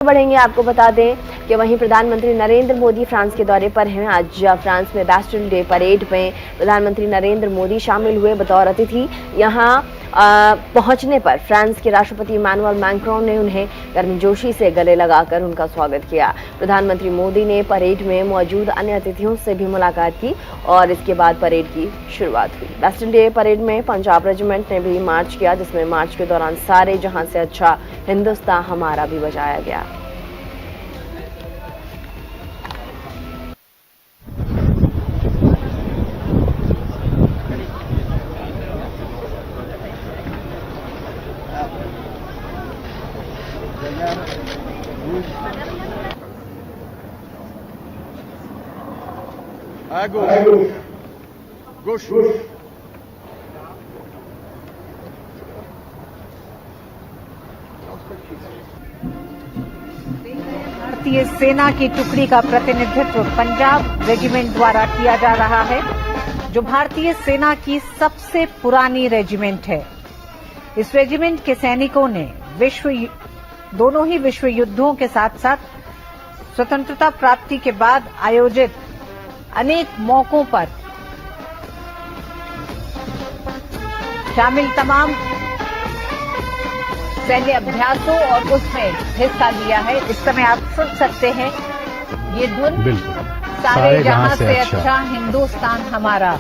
बढ़ेंगे। आपको बता दें कि वहीं प्रधानमंत्री नरेंद्र मोदी फ्रांस के दौरे पर हैं। आज फ्रांस में बैस्टिल डे परेड में प्रधानमंत्री नरेंद्र मोदी शामिल हुए बतौर अतिथि। यहां पहुंचने पर फ्रांस के राष्ट्रपति इमैनुअल मैक्रोन ने उन्हें गर्मजोशी से गले लगाकर उनका स्वागत किया। प्रधानमंत्री मोदी ने परेड में मौजूद अन्य अतिथियों से भी मुलाकात की और इसके बाद परेड की शुरुआत हुई। बैस्टिल डे परेड में पंजाब रेजिमेंट ने भी मार्च किया, जिसमें मार्च के दौरान सारे जहां से अच्छा हिंदुस्तान हमारा भी बजाया गया। भारतीय सेना की टुकड़ी का प्रतिनिधित्व पंजाब रेजिमेंट द्वारा किया जा रहा है, जो भारतीय सेना की सबसे पुरानी रेजिमेंट है। इस रेजिमेंट के सैनिकों ने दोनों ही विश्व युद्धों के साथ साथ स्वतंत्रता प्राप्ति के बाद आयोजित अनेक मौकों पर शामिल तमाम सैन्य अभ्यासों और उसमें हिस्सा लिया है। इस समय आप सुन सकते हैं ये धुन, सारे जहां से अच्छा हिंदुस्तान हमारा।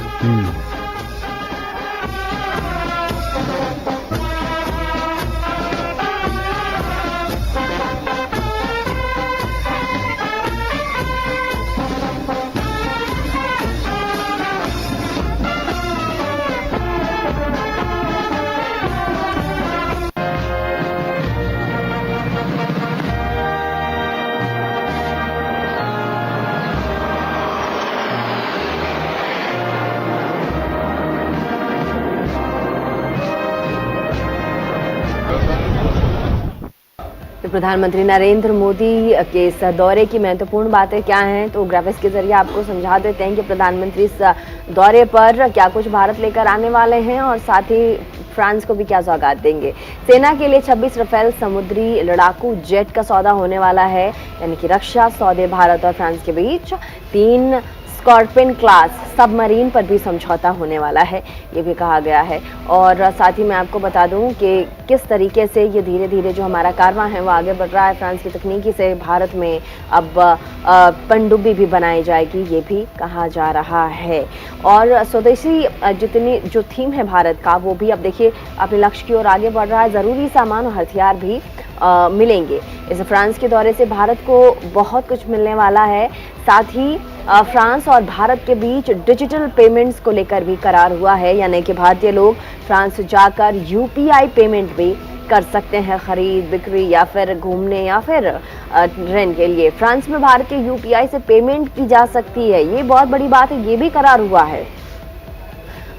प्रधानमंत्री नरेंद्र मोदी के इस दौरे की महत्वपूर्ण बातें क्या हैं, तो ग्राफिक्स के जरिए आपको समझा देते हैं कि प्रधानमंत्री इस दौरे पर क्या कुछ भारत लेकर आने वाले हैं और साथ ही फ्रांस को भी क्या सौगात देंगे। सेना के लिए 26 राफेल समुद्री लड़ाकू जेट का सौदा होने वाला है, यानी कि रक्षा सौदे भारत और फ्रांस के बीच। 3 स्कॉर्पियन क्लास सबमरीन पर भी समझौता होने वाला है, ये भी कहा गया है। और साथ ही मैं आपको बता दूं कि किस तरीके से ये धीरे धीरे जो हमारा कारवां है वो आगे बढ़ रहा है। फ्रांस की तकनीकी से भारत में अब पनडुब्बी भी बनाई जाएगी, ये भी कहा जा रहा है। और स्वदेशी जो थीम है भारत का, वो भी अब देखिए अपने लक्ष्य की ओर आगे बढ़ रहा है। ज़रूरी सामान और हथियार भी मिलेंगे। इस फ्रांस के दौरे से भारत को बहुत कुछ मिलने वाला है। साथ ही फ्रांस और भारत के बीच डिजिटल पेमेंट्स को लेकर भी करार हुआ है, यानी कि भारतीय लोग फ्रांस जाकर यूपीआई पेमेंट भी कर सकते हैं, खरीद बिक्री या फिर घूमने या फिर ट्रेन के लिए। फ्रांस में भारत के यूपीआई से पेमेंट की जा सकती है, ये बहुत बड़ी बात है, ये भी करार हुआ है।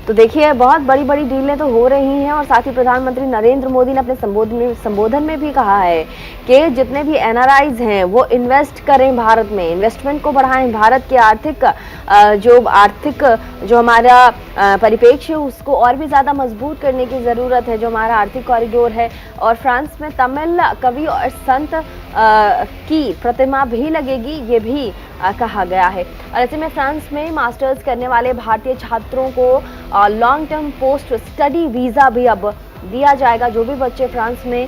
तो देखिए बहुत बड़ी बड़ी डीलें तो हो रही हैं। और साथ ही प्रधानमंत्री नरेंद्र मोदी ने अपने संबोधन में भी कहा है कि जितने भी एनआरआईज हैं वो इन्वेस्ट करें भारत में, इन्वेस्टमेंट को बढ़ाएं। भारत के आर्थिक जो हमारा परिप्रेक्ष्य है उसको और भी ज़्यादा मजबूत करने की ज़रूरत है, जो हमारा आर्थिक कॉरिडोर है। और फ्रांस में तमिल कवि और संत की प्रतिमा भी लगेगी, ये भी कहा गया है। और ऐसे में फ्रांस में मास्टर्स करने वाले भारतीय छात्रों को long term post study visa भी अब दिया जाएगा। जो भी बच्चे फ्रांस में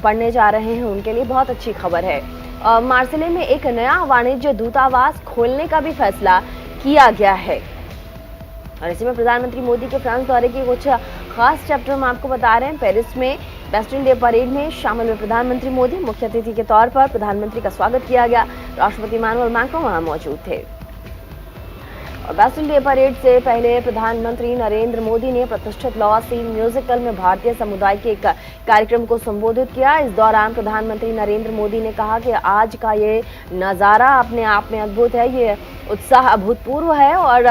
पढ़ने जा रहे हैं उनके लिए बहुत अच्छी खबर है। मार्सेले में एक नया वाणिज्य दूतावास खोलने का भी फैसला किया गया है। और इसी में प्रधानमंत्री मोदी के फ्रांस दौरे की कुछ खास चैप्टर हम आपको बता रहे हैं। पेरिस में बैस्टिल डे परेड में शामिल हुए प्रधानमंत्री मोदी, मुख्य अतिथि के तौर पर प्रधानमंत्री का स्वागत किया गया। राष्ट्रपति इमैनुअल मैक्रोन वहां मौजूद थे। और बैस्टिल डे परेड से पहले प्रधानमंत्री नरेंद्र मोदी ने प्रतिष्ठित लॉ सीन म्यूजिकल में भारतीय समुदाय के एक कार्यक्रम को संबोधित किया। इस दौरान प्रधानमंत्री नरेंद्र मोदी ने कहा कि आज का ये नज़ारा अपने आप में अद्भुत है, ये उत्साह अभूतपूर्व है। और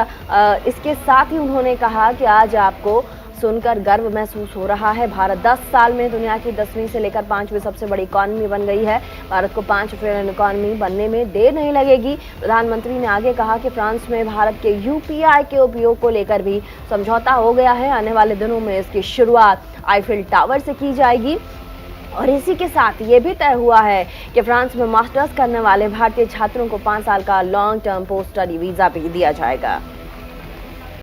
इसके साथ ही उन्होंने कहा कि आज आपको सुनकर गर्व महसूस हो रहा है। भारत 10 साल में दुनिया की 10वीं से लेकर 5वीं सबसे बड़ी इकॉनमी बन गई है। भारत को 5 ट्रिलियन इकॉनमी बनने में देर नहीं लगेगी। प्रधानमंत्री ने आगे कहा कि फ्रांस में भारत के यूपीआई के उपयोग को लेकर भी समझौता हो गया है। आने वाले दिनों में इसकी शुरुआत आईफिल टावर से की जाएगी। और इसी के साथ ये भी तय हुआ है कि फ्रांस में मास्टर्स करने वाले भारतीय छात्रों को 5 साल का long term post study visa भी दिया जाएगा।